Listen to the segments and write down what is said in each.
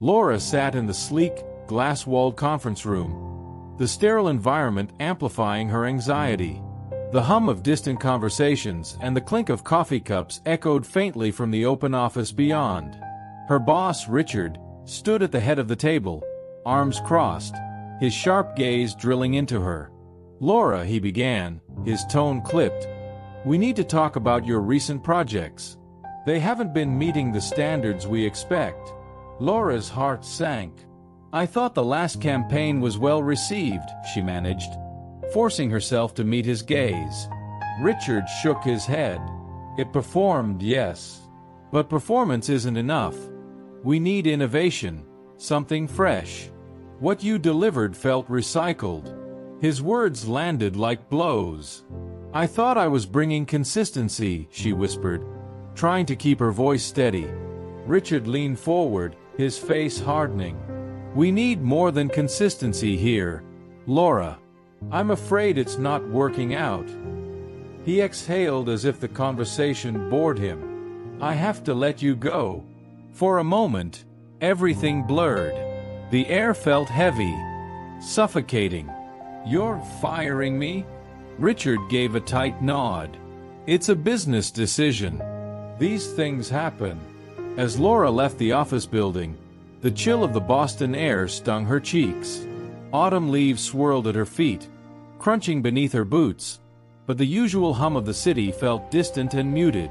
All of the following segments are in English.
Laura sat in the sleek, glass-walled conference room, the sterile environment amplifying her anxiety. The hum of distant conversations and the clink of coffee cups echoed faintly from the open office beyond. Her boss, Richard, stood at the head of the table, arms crossed, his sharp gaze drilling into her. "Laura," he began, his tone clipped, "we need to talk about your recent projects. They haven't been meeting the standards we expect." Laura's heart sank. "I thought the last campaign was well received," she managed, forcing herself to meet his gaze. Richard shook his head. "It performed, yes. But performance isn't enough. We need innovation, something fresh. What you delivered felt recycled." His words landed like blows. "I thought I was bringing consistency," she whispered, trying to keep her voice steady. Richard leaned forward, his face hardening. "We need more than consistency here, Laura. I'm afraid it's not working out." He exhaled as if the conversation bored him. "I have to let you go." For a moment, everything blurred. The air felt heavy, suffocating. "You're firing me?" Richard gave a tight nod. "It's a business decision. These things happen." As Laura left the office building, the chill of the Boston air stung her cheeks. Autumn leaves swirled at her feet, crunching beneath her boots, but the usual hum of the city felt distant and muted.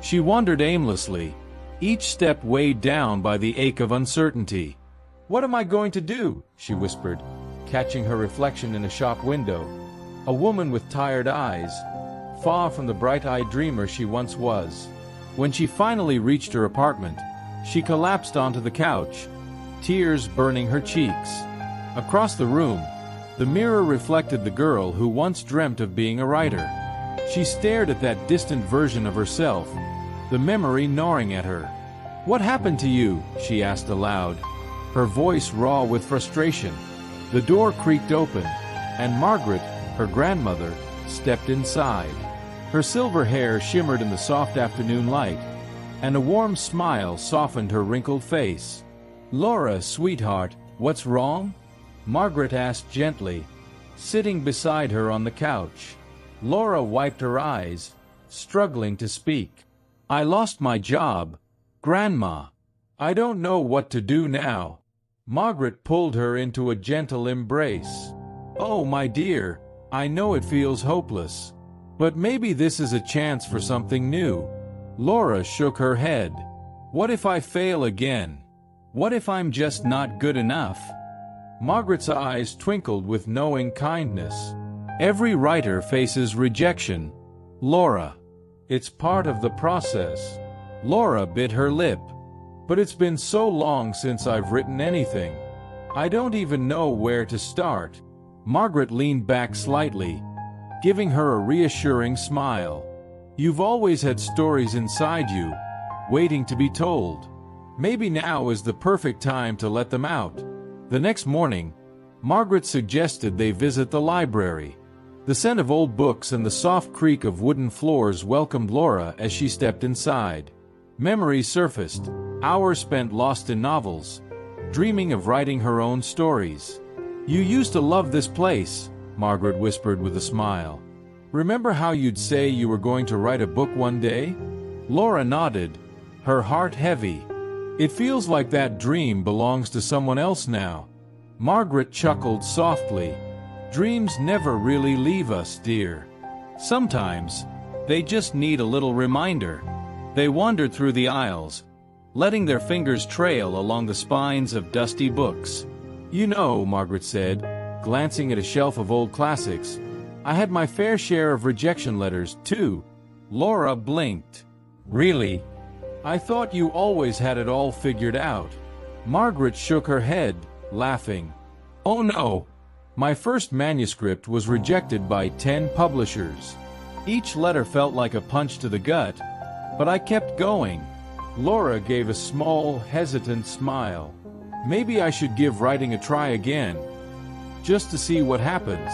She wandered aimlessly, each step weighed down by the ache of uncertainty. "What am I going to do?" she whispered, catching her reflection in a shop window. A woman with tired eyes, far from the bright-eyed dreamer she once was. When she finally reached her apartment, she collapsed onto the couch, tears burning her cheeks. Across the room, the mirror reflected the girl who once dreamt of being a writer. She stared at that distant version of herself, the memory gnawing at her. "What happened to you?" she asked aloud, her voice raw with frustration. The door creaked open, and Margaret, her grandmother, stepped inside. Her silver hair shimmered in the soft afternoon light, and a warm smile softened her wrinkled face. "Laura, sweetheart, what's wrong?" Margaret asked gently, sitting beside her on the couch. Laura wiped her eyes, struggling to speak. "I lost my job, Grandma. I don't know what to do now." Margaret pulled her into a gentle embrace. "Oh, my dear, I know it feels hopeless. But maybe this is a chance for something new." Laura shook her head. "What if I fail again? What if I'm just not good enough?" Margaret's eyes twinkled with knowing kindness. "Every writer faces rejection, Laura. It's part of the process." Laura bit her lip. "But it's been so long since I've written anything. I don't even know where to start." Margaret leaned back slightly, giving her a reassuring smile. "You've always had stories inside you, waiting to be told. Maybe now is the perfect time to let them out." The next morning, Margaret suggested they visit the library. The scent of old books and the soft creak of wooden floors welcomed Laura as she stepped inside. Memories surfaced, hours spent lost in novels, dreaming of writing her own stories. "You used to love this place," Margaret whispered with a smile. "Remember how you'd say you were going to write a book one day?" Laura nodded, her heart heavy. "It feels like that dream belongs to someone else now." Margaret chuckled softly. "Dreams never really leave us, dear. Sometimes, they just need a little reminder." They wandered through the aisles, letting their fingers trail along the spines of dusty books. "You know," Margaret said, glancing at a shelf of old classics, "I had my fair share of rejection letters, too." Laura blinked. "Really? I thought you always had it all figured out." Margaret shook her head, laughing. "Oh no. My first manuscript was rejected by 10 publishers. Each letter felt like a punch to the gut, but I kept going." Laura gave a small, hesitant smile. "Maybe I should give writing a try again, just to see what happens."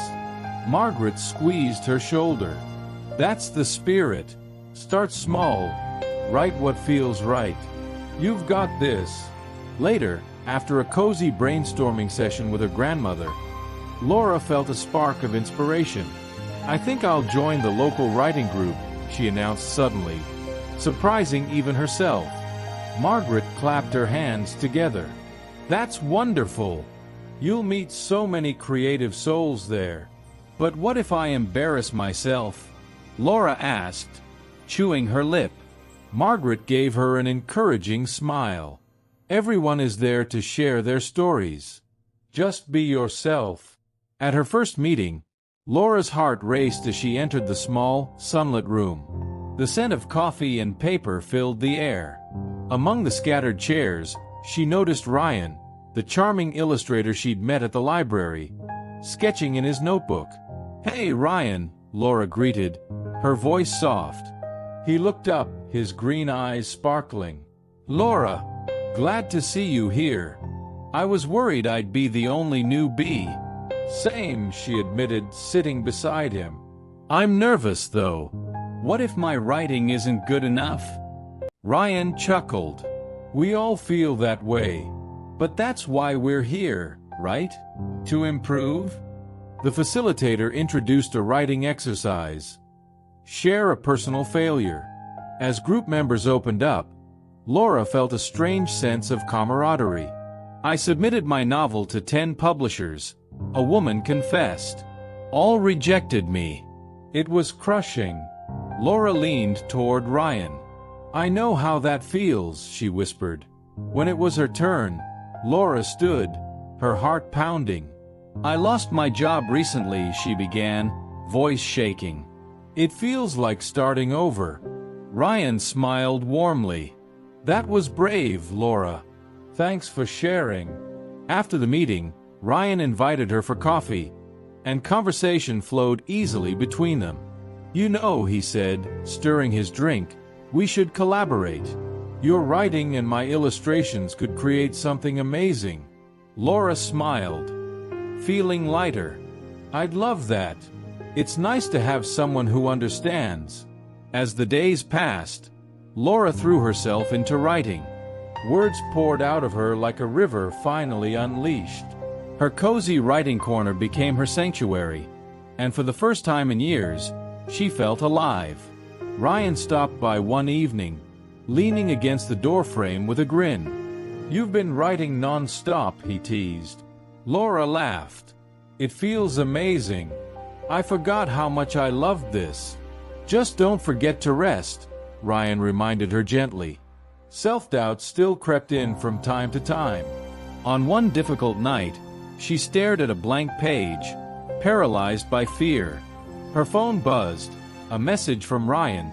Margaret squeezed her shoulder. "That's the spirit. Start small. Write what feels right. You've got this." Later, After a cozy brainstorming session with her grandmother, Laura felt a spark of inspiration. "I think I'll join the local writing group," she announced suddenly, surprising even herself. Margaret clapped her hands together. "That's wonderful! You'll meet so many creative souls there." "But what if I embarrass myself?" Laura asked, chewing her lip. Margaret gave her an encouraging smile. "Everyone is there to share their stories. Just be yourself." At her first meeting, Laura's heart raced as she entered the small, sunlit room. The scent of coffee and paper filled the air. Among the scattered chairs, she noticed Ryan, the charming illustrator she'd met at the library, sketching in his notebook. "Hey, Ryan," Laura greeted, her voice soft. He looked up, his green eyes sparkling. "Laura, glad to see you here. I was worried I'd be the only newbie." "Same," she admitted, sitting beside him. "I'm nervous, though. What if my writing isn't good enough?" Ryan chuckled. "We all feel that way. But that's why we're here, right? To improve?" The facilitator introduced a writing exercise. Share a personal failure. As group members opened up, Laura felt a strange sense of camaraderie. "I submitted my novel to 10 publishers," a woman confessed. "All rejected me. It was crushing." Laura leaned toward Ryan. "I know how that feels," she whispered. When it was her turn, Laura stood, her heart pounding. "I lost my job recently," she began, voice shaking. "It feels like starting over." Ryan smiled warmly. "That was brave, Laura. Thanks for sharing." After the meeting, Ryan invited her for coffee, and conversation flowed easily between them. "You know," he said, stirring his drink, "we should collaborate. Your writing and my illustrations could create something amazing." Laura smiled, feeling lighter. "I'd love that. It's nice to have someone who understands." As the days passed, Laura threw herself into writing. Words poured out of her like a river finally unleashed. Her cozy writing corner became her sanctuary, and for the first time in years, she felt alive. Ryan stopped by one evening, leaning against the doorframe with a grin. "You've been writing non-stop," he teased. Laura laughed. "It feels amazing. I forgot how much I loved this." "Just don't forget to rest," Ryan reminded her gently. Self-doubt still crept in from time to time. On one difficult night, she stared at a blank page, paralyzed by fear. Her phone buzzed, a message from Ryan.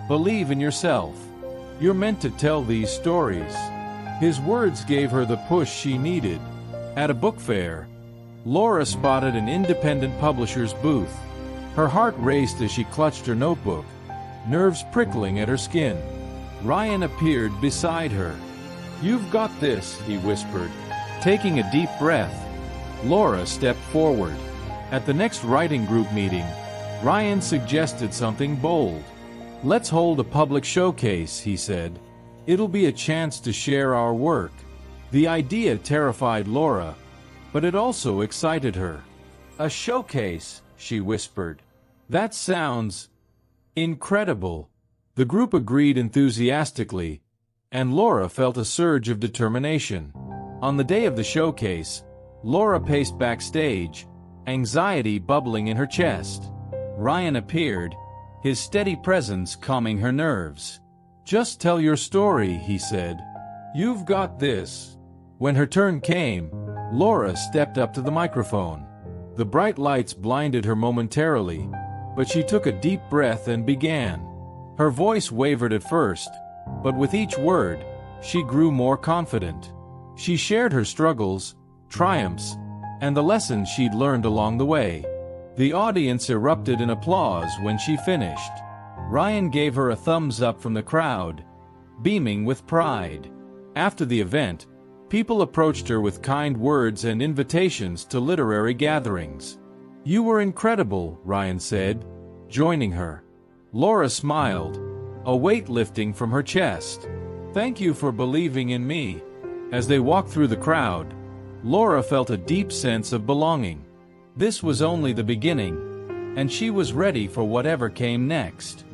"Believe in yourself. You're meant to tell these stories." His words gave her the push she needed. At a book fair, Laura spotted an independent publisher's booth. Her heart raced as she clutched her notebook, nerves prickling at her skin. Ryan appeared beside her. "You've got this," he whispered. Taking a deep breath, Laura stepped forward. At the next writing group meeting, Ryan suggested something bold. "Let's hold a public showcase," he said. "It'll be a chance to share our work." The idea terrified Laura, but it also excited her. "A showcase," she whispered. "That sounds incredible." The group agreed enthusiastically, and Laura felt a surge of determination. On the day of the showcase, Laura paced backstage, anxiety bubbling in her chest. Ryan appeared, his steady presence calming her nerves. "Just tell your story," he said. "You've got this." When her turn came, Laura stepped up to the microphone. The bright lights blinded her momentarily, but she took a deep breath and began. Her voice wavered at first, but with each word, she grew more confident. She shared her struggles, triumphs, and the lessons she'd learned along the way. The audience erupted in applause when she finished. Ryan gave her a thumbs up from the crowd, beaming with pride. After the event, people approached her with kind words and invitations to literary gatherings. "You were incredible," Ryan said, joining her. Laura smiled, a weight lifting from her chest. "Thank you for believing in me." As they walked through the crowd, Laura felt a deep sense of belonging. This was only the beginning, and she was ready for whatever came next.